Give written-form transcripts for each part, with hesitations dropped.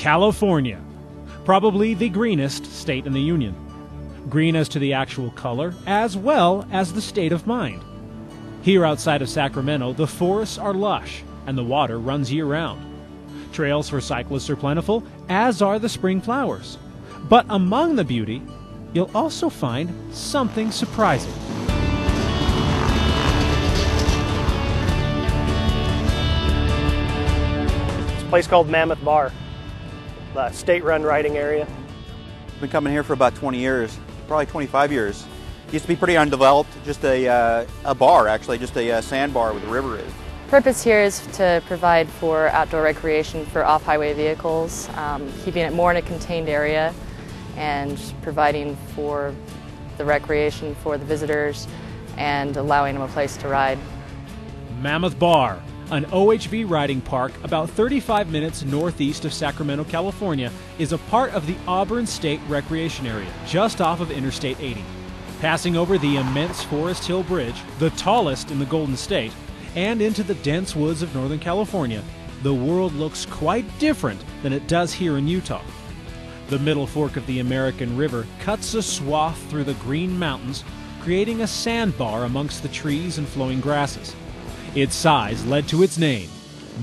California, probably the greenest state in the Union. Green as to the actual color, as well as the state of mind. Here outside of Sacramento, the forests are lush and the water runs year-round. Trails for cyclists are plentiful, as are the spring flowers. But among the beauty, you'll also find something surprising. It's a place called Mammoth Bar, a state-run riding area. I've been coming here for about 20 years, probably 25 years. Used to be pretty undeveloped, just a bar actually, just a sandbar where the river is. Purpose here is to provide for outdoor recreation for off-highway vehicles, keeping it more in a contained area and providing for the recreation for the visitors and allowing them a place to ride. Mammoth Bar, an OHV riding park about 35 minutes northeast of Sacramento, California, is a part of the Auburn State Recreation Area, just off of Interstate 80. Passing over the immense Forest Hill Bridge, the tallest in the Golden State, and into the dense woods of Northern California, the world looks quite different than it does here in Utah. The middle fork of the American River cuts a swath through the green mountains, creating a sandbar amongst the trees and flowing grasses. Its size led to its name,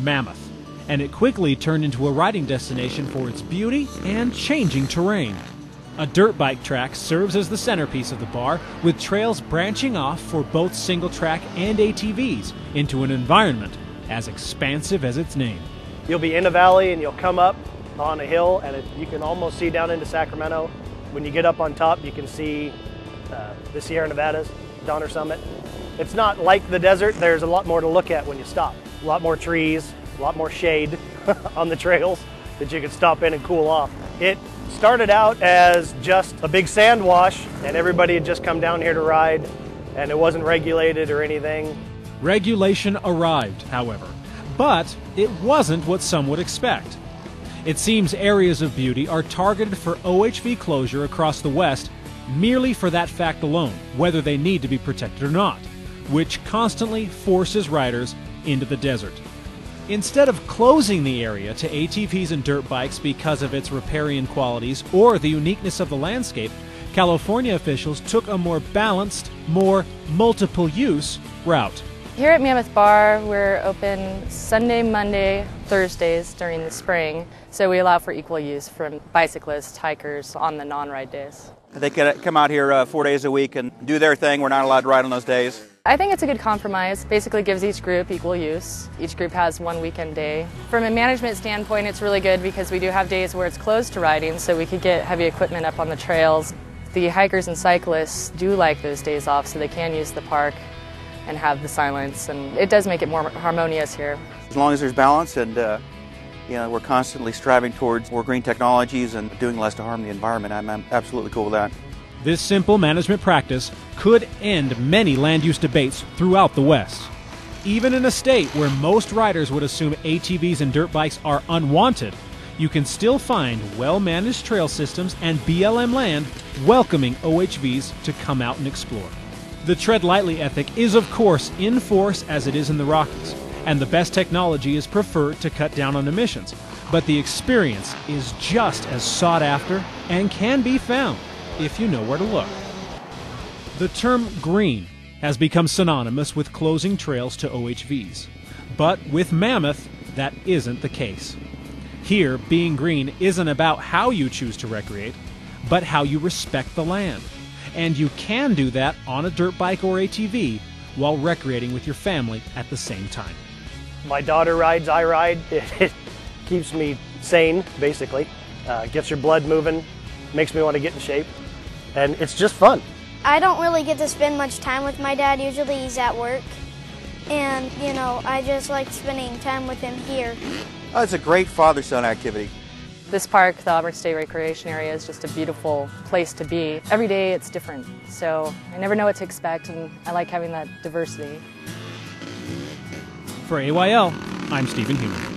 Mammoth, and it quickly turned into a riding destination for its beauty and changing terrain. A dirt bike track serves as the centerpiece of the bar, with trails branching off for both single track and ATVs into an environment as expansive as its name. You'll be in a valley and you'll come up on a hill and you can almost see down into Sacramento. When you get up on top, you can see the Sierra Nevadas, Donner Summit. It's not like the desert. There's a lot more to look at when you stop. A lot more trees, a lot more shade on the trails that you can stop in and cool off. It started out as just a big sand wash and everybody had just come down here to ride and it wasn't regulated or anything. Regulation arrived, however, but it wasn't what some would expect. It seems areas of beauty are targeted for OHV closure across the West merely for that fact alone, whether they need to be protected or not, which constantly forces riders into the desert. Instead of closing the area to ATVs and dirt bikes because of its riparian qualities or the uniqueness of the landscape, California officials took a more balanced, more multiple-use route. Here at Mammoth Bar, we're open Sunday, Monday, Thursdays during the spring, so we allow for equal use from bicyclists, hikers on the non-ride days. They can come out here 4 days a week and do their thing. We're not allowed to ride on those days. I think it's a good compromise. Basically gives each group equal use. Each group has one weekend day. From a management standpoint, it's really good because we do have days where it's closed to riding, so we could get heavy equipment up on the trails. The hikers and cyclists do like those days off, so they can use the park and have the silence, and it does make it more harmonious here. As long as there's balance and we're constantly striving towards more green technologies and doing less to harm the environment, I'm absolutely cool with that. This simple management practice could end many land use debates throughout the West. Even in a state where most riders would assume ATVs and dirt bikes are unwanted, you can still find well-managed trail systems and BLM land welcoming OHVs to come out and explore. The tread lightly ethic is of course in force as it is in the Rockies, and the best technology is preferred to cut down on emissions, but the experience is just as sought after and can be found if you know where to look. The term green has become synonymous with closing trails to OHVs, but with Mammoth, that isn't the case. Here, being green isn't about how you choose to recreate, but how you respect the land. And you can do that on a dirt bike or ATV while recreating with your family at the same time. My daughter rides, I ride. It keeps me sane, basically. Gets your blood moving, makes me want to get in shape, and it's just fun. I don't really get to spend much time with my dad. Usually he's at work, and I just like spending time with him here. Oh, it's a great father-son activity. This park, the Auburn State Recreation Area, is just a beautiful place to be. Every day it's different, so I never know what to expect, and I like having that diversity. For AYL, I'm Stephen Heumann.